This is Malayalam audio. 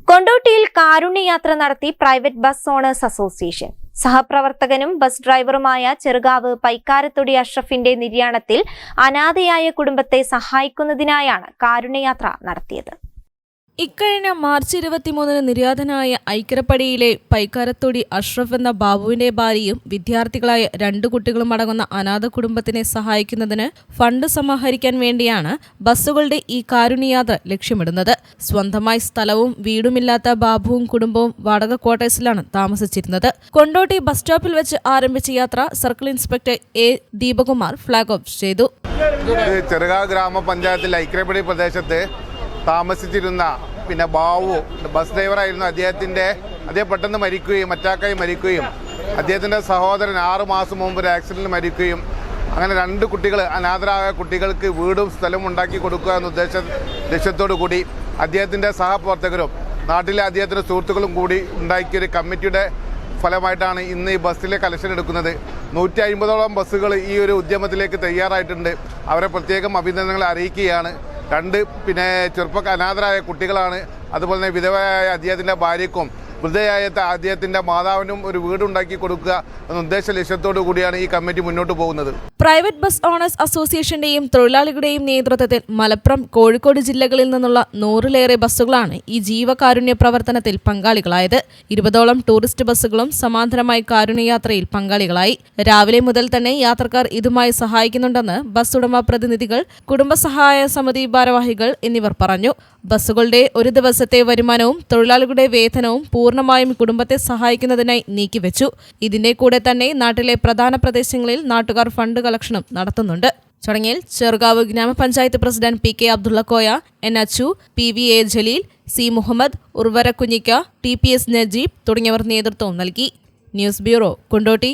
കൊണ്ടോട്ടിയിൽ കാരുണ്യയാത്ര നടത്തി പ്രൈവറ്റ് ബസ് ഓണേഴ്സ് അസോസിയേഷൻ. സഹപ്രവർത്തകനും ബസ് ഡ്രൈവറുമായ ചെറുകാവ് പൈക്കാരത്തൊടി അഷ്റഫിന്റെ നിര്യാണത്തിൽ അനാഥയായ കുടുംബത്തെ സഹായിക്കുന്നതിനായാണ് കാരുണ്യയാത്ര നടത്തിയത്. ഇക്കഴിഞ്ഞ മാർച്ച് 23 നിര്യാതനായ ഐക്കരപ്പടിയിലെ പൈക്കാരത്തൊടി അഷ്റഫ് എന്ന ബാബുവിന്റെ ഭാര്യയും വിദ്യാർത്ഥികളായ 2 കുട്ടികളും അടങ്ങുന്ന അനാഥ കുടുംബത്തിനെ സഹായിക്കുന്നതിന് ഫണ്ട് സമാഹരിക്കാൻ വേണ്ടിയാണ് ബസ്സുകളുടെ ഈ കാരുണ്യയാത്ര ലക്ഷ്യമിടുന്നത്. സ്വന്തമായി സ്ഥലവും വീടുമില്ലാത്ത ബാബുവും കുടുംബവും വാടക ക്വാർട്ടേഴ്സിലാണ് താമസിച്ചിരുന്നത്. കൊണ്ടോട്ടി ബസ് സ്റ്റോപ്പിൽ വെച്ച് ആരംഭിച്ച യാത്ര circle inspector A Deepakumar flag off ചെയ്തു. ചെറുകാവ് ഗ്രാമപഞ്ചായത്തിൽ ഐക്കരപ്പടി പ്രദേശത്ത് താമസിച്ചിരുന്ന ബാബു ബസ് ഡ്രൈവറായിരുന്നു. അദ്ദേഹം പെട്ടെന്ന് മരിക്കുകയും അറ്റാക്കായി മരിക്കുകയും അദ്ദേഹത്തിൻ്റെ സഹോദരൻ 6 മാസം മുമ്പ് ഒരു ആക്സിഡൻറ്റിൽ മരിക്കുകയും അങ്ങനെ 2 കുട്ടികൾ അനാഥരായ കുട്ടികൾക്ക് വീടും സ്ഥലവും ഉണ്ടാക്കി കൊടുക്കുക എന്ന ലക്ഷ്യത്തോടു കൂടി അദ്ദേഹത്തിൻ്റെ സഹപ്രവർത്തകരും നാട്ടിലെ അദ്ദേഹത്തിൻ്റെ സുഹൃത്തുക്കളും കൂടി ഉണ്ടാക്കിയൊരു കമ്മിറ്റിയുടെ ഫലമായിട്ടാണ് ഇന്ന് ഈ ബസ്സിലെ കളക്ഷൻ എടുക്കുന്നത്. 150ഓളം ബസ്സുകൾ ഈ ഒരു ഉദ്യമത്തിലേക്ക് തയ്യാറായിട്ടുണ്ട്. അവരെ പ്രത്യേകം അഭിനന്ദനങ്ങൾ അറിയിക്കുകയാണ്. 2 അനാഥരായ കുട്ടികളാണ്. അതുപോലെ തന്നെ വിധവയായ അദ്ദേഹത്തിൻ്റെ ഭാര്യയ്ക്കും വൃദ്ധയായ അദ്ദേഹത്തിൻ്റെ മാതാവിനും ഒരു വീടുണ്ടാക്കി കൊടുക്കുക എന്ന ഉദ്ദേശ ലക്ഷ്യത്തോടു കൂടിയാണ് ഈ കമ്മിറ്റി മുന്നോട്ട് പോകുന്നത്. പ്രൈവറ്റ് ബസ് ഓണേഴ്സ് അസോസിയേഷന്റെയും തൊഴിലാളികളുടെയും നേതൃത്വത്തിൽ മലപ്പുറം, കോഴിക്കോട് ജില്ലകളിൽ നിന്നുള്ള 100ലേറെ ബസ്സുകളാണ് ഈ ജീവകാരുണ്യ പ്രവർത്തനത്തിൽ പങ്കാളികളായത്. 20ഓളം ടൂറിസ്റ്റ് ബസ്സുകളും സമാന്തരമായി കാരുണ്യയാത്രയിൽ പങ്കാളികളായി. രാവിലെ മുതൽ തന്നെ യാത്രക്കാർ ഇതുമായി സഹായിക്കുന്നുണ്ടെന്ന് ബസ് ഉടമ പ്രതിനിധികൾ, കുടുംബസഹായ സമിതി ഭാരവാഹികൾ എന്നിവർ പറഞ്ഞു. ബസ്സുകളുടെ ഒരു ദിവസത്തെ വരുമാനവും തൊഴിലാളികളുടെ വേതനവും പൂർണ്ണമായും കുടുംബത്തെ സഹായിക്കുന്നതിനായി നീക്കിവെച്ചു. ഇതിന്റെ കൂടെ തന്നെ നാട്ടിലെ പ്രധാന പ്രദേശങ്ങളിൽ നാട്ടുകാർ ഫണ്ട് കളക്ഷനും നടത്തുന്നുണ്ട്. ചടങ്ങിൽ ചെറുകാവ് ഗ്രാമപഞ്ചായത്ത് president P K Abdullakoya, N Achu, P V A Jaleel, C Muhammad, Urvara Kunhikka, T P S Najeeb തുടങ്ങിയവർ നേതൃത്വം നൽകി. News bureau, Kondotty.